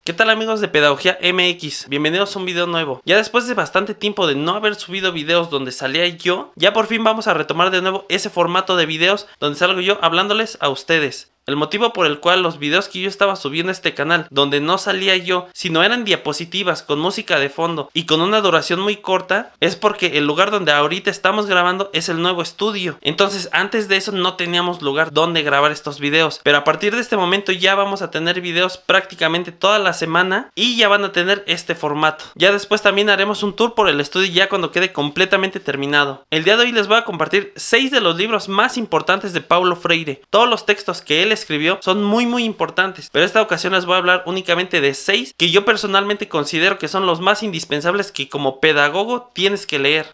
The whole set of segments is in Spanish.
¿Qué tal amigos de Pedagogía MX? Bienvenidos a un video nuevo. Ya después de bastante tiempo de no haber subido videos donde salía yo, ya por fin vamos a retomar de nuevo ese formato de videos donde salgo yo hablándoles a ustedes. El motivo por el cual los videos que yo estaba subiendo a este canal, donde no salía yo, sino eran diapositivas con música de fondo y con una duración muy corta, es porque el lugar donde ahorita estamos grabando es el nuevo estudio. Entonces antes de eso no teníamos lugar donde grabar estos videos, pero a partir de este momento ya vamos a tener videos prácticamente toda la semana y ya van a tener este formato. Ya después también haremos un tour por el estudio ya cuando quede completamente terminado. El día de hoy les voy a compartir 6 de los libros más importantes de Paulo Freire. Todos los textos que él escribió son muy importantes, pero esta ocasión les voy a hablar únicamente de 6 que yo personalmente considero que son los más indispensables que como pedagogo tienes que leer.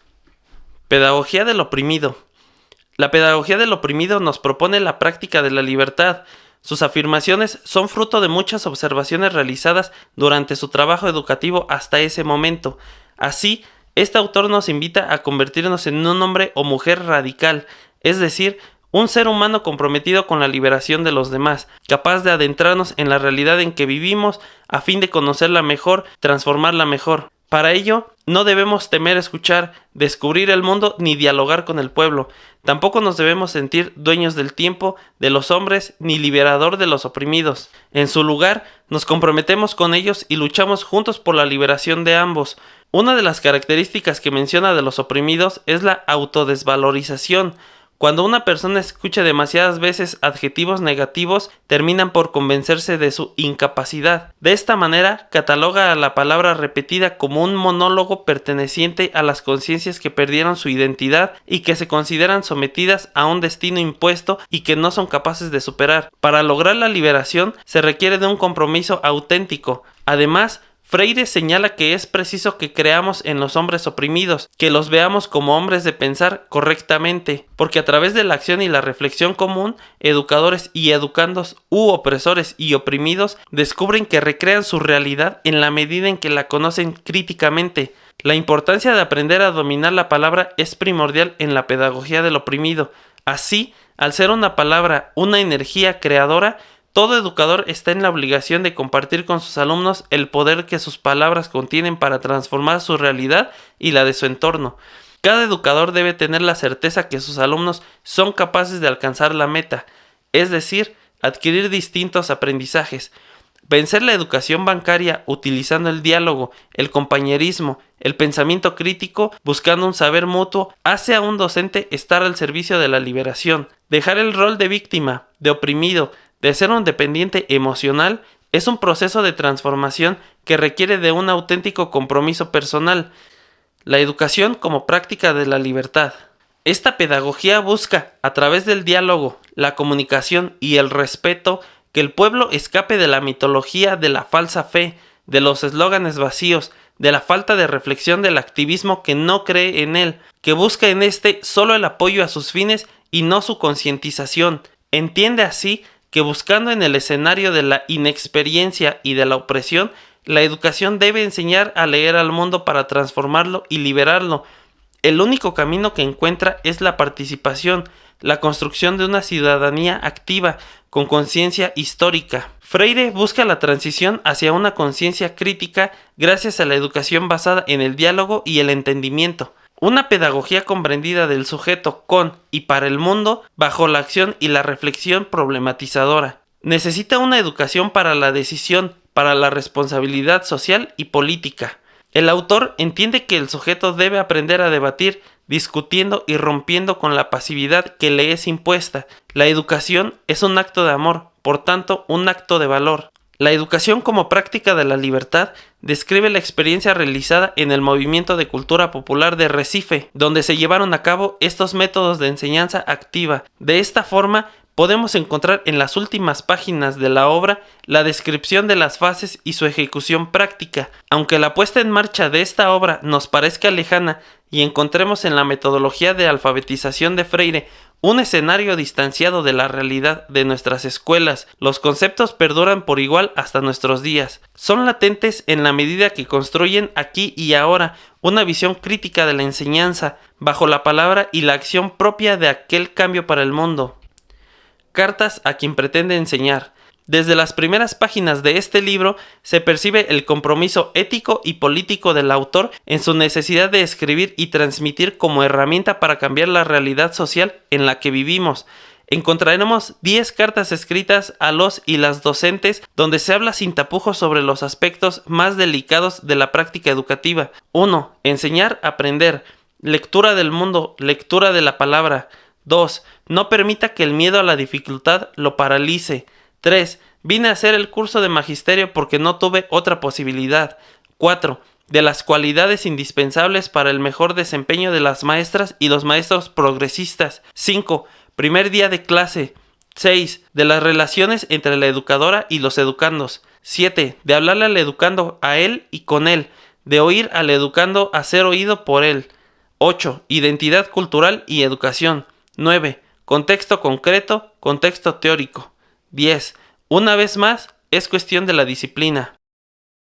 Pedagogía del oprimido. La pedagogía del oprimido nos propone la práctica de la libertad. Sus afirmaciones son fruto de muchas observaciones realizadas durante su trabajo educativo hasta ese momento. Así, este autor nos invita a convertirnos en un hombre o mujer radical, es decir, un ser humano comprometido con la liberación de los demás, capaz de adentrarnos en la realidad en que vivimos a fin de conocerla mejor, transformarla mejor. Para ello, no debemos temer escuchar, descubrir el mundo ni dialogar con el pueblo. Tampoco nos debemos sentir dueños del tiempo, de los hombres, ni liberador de los oprimidos. En su lugar, nos comprometemos con ellos y luchamos juntos por la liberación de ambos. Una de las características que menciona de los oprimidos es la autodesvalorización. Cuando una persona escucha demasiadas veces adjetivos negativos, terminan por convencerse de su incapacidad. De esta manera, cataloga a la palabra repetida como un monólogo perteneciente a las conciencias que perdieron su identidad y que se consideran sometidas a un destino impuesto y que no son capaces de superar. Para lograr la liberación, se requiere de un compromiso auténtico. Además, Freire señala que es preciso que creamos en los hombres oprimidos, que los veamos como hombres de pensar correctamente, porque a través de la acción y la reflexión común, educadores y educandos u opresores y oprimidos descubren que recrean su realidad en la medida en que la conocen críticamente. La importancia de aprender a dominar la palabra es primordial en la pedagogía del oprimido. Así, al ser una palabra una energía creadora, todo educador está en la obligación de compartir con sus alumnos el poder que sus palabras contienen para transformar su realidad y la de su entorno. Cada educador debe tener la certeza que sus alumnos son capaces de alcanzar la meta, es decir, adquirir distintos aprendizajes. Vencer la educación bancaria utilizando el diálogo, el compañerismo, el pensamiento crítico, buscando un saber mutuo, hace a un docente estar al servicio de la liberación. Dejar el rol de víctima, de oprimido, de ser un dependiente emocional es un proceso de transformación que requiere de un auténtico compromiso personal. La educación como práctica de la libertad. Esta pedagogía busca, a través del diálogo, la comunicación y el respeto, que el pueblo escape de la mitología de la falsa fe, de los eslóganes vacíos, de la falta de reflexión del activismo que no cree en él, que busca en este solo el apoyo a sus fines y no su concientización. Entiende así que buscando en el escenario de la inexperiencia y de la opresión, la educación debe enseñar a leer al mundo para transformarlo y liberarlo. El único camino que encuentra es la participación, la construcción de una ciudadanía activa, con conciencia histórica. Freire busca la transición hacia una conciencia crítica gracias a la educación basada en el diálogo y el entendimiento. Una pedagogía comprendida del sujeto con y para el mundo bajo la acción y la reflexión problematizadora. Necesita una educación para la decisión, para la responsabilidad social y política. El autor entiende que el sujeto debe aprender a debatir, discutiendo y rompiendo con la pasividad que le es impuesta. La educación es un acto de amor, por tanto, un acto de valor. La educación como práctica de la libertad describe la experiencia realizada en el movimiento de cultura popular de Recife, donde se llevaron a cabo estos métodos de enseñanza activa. De esta forma, podemos encontrar en las últimas páginas de la obra la descripción de las fases y su ejecución práctica. Aunque la puesta en marcha de esta obra nos parezca lejana y encontremos en la metodología de alfabetización de Freire un escenario distanciado de la realidad de nuestras escuelas, los conceptos perduran por igual hasta nuestros días. Son latentes en la medida que construyen aquí y ahora una visión crítica de la enseñanza, bajo la palabra y la acción propia de aquel cambio para el mundo. Cartas a quien pretende enseñar. Desde las primeras páginas de este libro se percibe el compromiso ético y político del autor en su necesidad de escribir y transmitir como herramienta para cambiar la realidad social en la que vivimos. Encontraremos 10 cartas escritas a los y las docentes donde se habla sin tapujos sobre los aspectos más delicados de la práctica educativa. 1. Enseñar a aprender. Lectura del mundo, lectura de la palabra. 2. No permita que el miedo a la dificultad lo paralice. 3. Vine a hacer el curso de magisterio porque no tuve otra posibilidad. 4. De las cualidades indispensables para el mejor desempeño de las maestras y los maestros progresistas. 5. Primer día de clase. 6. De las relaciones entre la educadora y los educandos. 7. De hablarle al educando a él y con él. De oír al educando a ser oído por él. 8. Identidad cultural y educación. 9. Contexto concreto, contexto teórico. 10. Una vez más, es cuestión de la disciplina.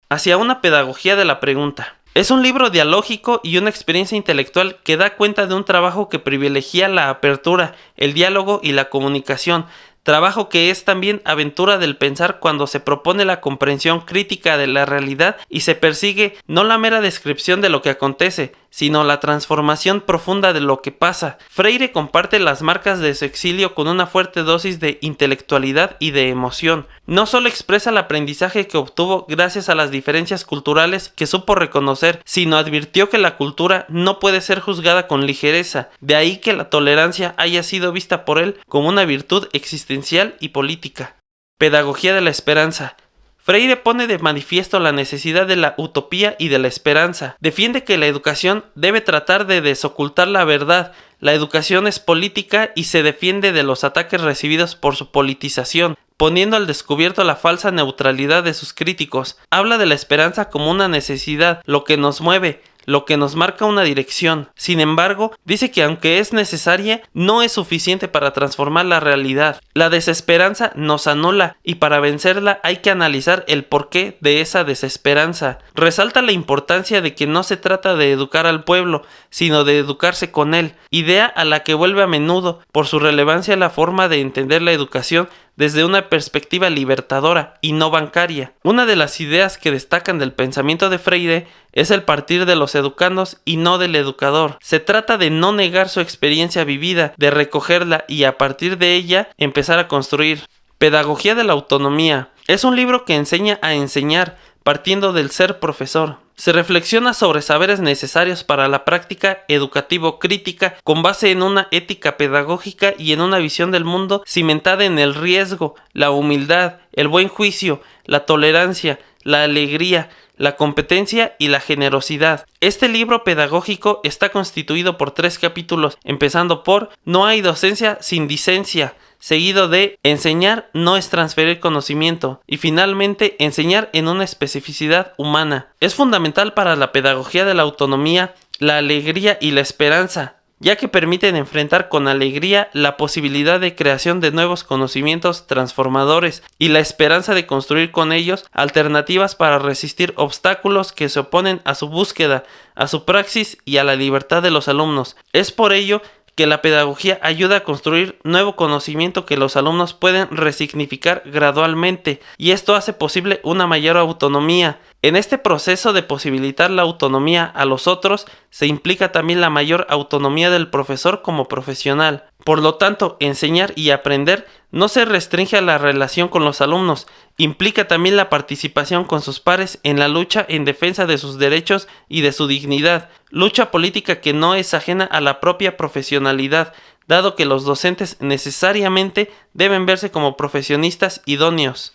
Hacia una pedagogía de la pregunta. Es un libro dialógico y una experiencia intelectual que da cuenta de un trabajo que privilegia la apertura, el diálogo y la comunicación. Trabajo que es también aventura del pensar cuando se propone la comprensión crítica de la realidad y se persigue no la mera descripción de lo que acontece, sino la transformación profunda de lo que pasa. Freire comparte las marcas de su exilio con una fuerte dosis de intelectualidad y de emoción. No solo expresa el aprendizaje que obtuvo gracias a las diferencias culturales que supo reconocer, sino advirtió que la cultura no puede ser juzgada con ligereza, de ahí que la tolerancia haya sido vista por él como una virtud existencial y política. Pedagogía de la esperanza. Freire pone de manifiesto la necesidad de la utopía y de la esperanza. Defiende que la educación debe tratar de desocultar la verdad. La educación es política y se defiende de los ataques recibidos por su politización, poniendo al descubierto la falsa neutralidad de sus críticos. Habla de la esperanza como una necesidad, lo que nos mueve, lo que nos marca una dirección. Sin embargo, dice que aunque es necesaria, no es suficiente para transformar la realidad. La desesperanza nos anula y para vencerla hay que analizar el porqué de esa desesperanza. Resalta la importancia de que no se trata de educar al pueblo, sino de educarse con él, idea a la que vuelve a menudo por su relevancia la forma de entender la educación desde una perspectiva libertadora y no bancaria. Una de las ideas que destacan del pensamiento de Freire es el partir de los educandos y no del educador. Se trata de no negar su experiencia vivida, de recogerla y a partir de ella empezar a construir. Pedagogía de la autonomía. Es un libro que enseña a enseñar, partiendo del ser profesor. Se reflexiona sobre saberes necesarios para la práctica educativo-crítica con base en una ética pedagógica y en una visión del mundo cimentada en el riesgo, la humildad, el buen juicio, la tolerancia, la alegría, la competencia y la generosidad. Este libro pedagógico está constituido por 3 capítulos, empezando por No hay docencia sin dicencia, seguido de Enseñar no es transferir conocimiento y finalmente Enseñar en una especificidad humana. Es fundamental para la pedagogía de la autonomía, la alegría y la esperanza, ya que permiten enfrentar con alegría la posibilidad de creación de nuevos conocimientos transformadores y la esperanza de construir con ellos alternativas para resistir obstáculos que se oponen a su búsqueda, a su praxis y a la libertad de los alumnos. Es por ello que la pedagogía ayuda a construir nuevo conocimiento que los alumnos pueden resignificar gradualmente y esto hace posible una mayor autonomía. En este proceso de posibilitar la autonomía a los otros se implica también la mayor autonomía del profesor como profesional. Por lo tanto, enseñar y aprender no se restringe a la relación con los alumnos, implica también la participación con sus pares en la lucha en defensa de sus derechos y de su dignidad, lucha política que no es ajena a la propia profesionalidad, dado que los docentes necesariamente deben verse como profesionistas idóneos.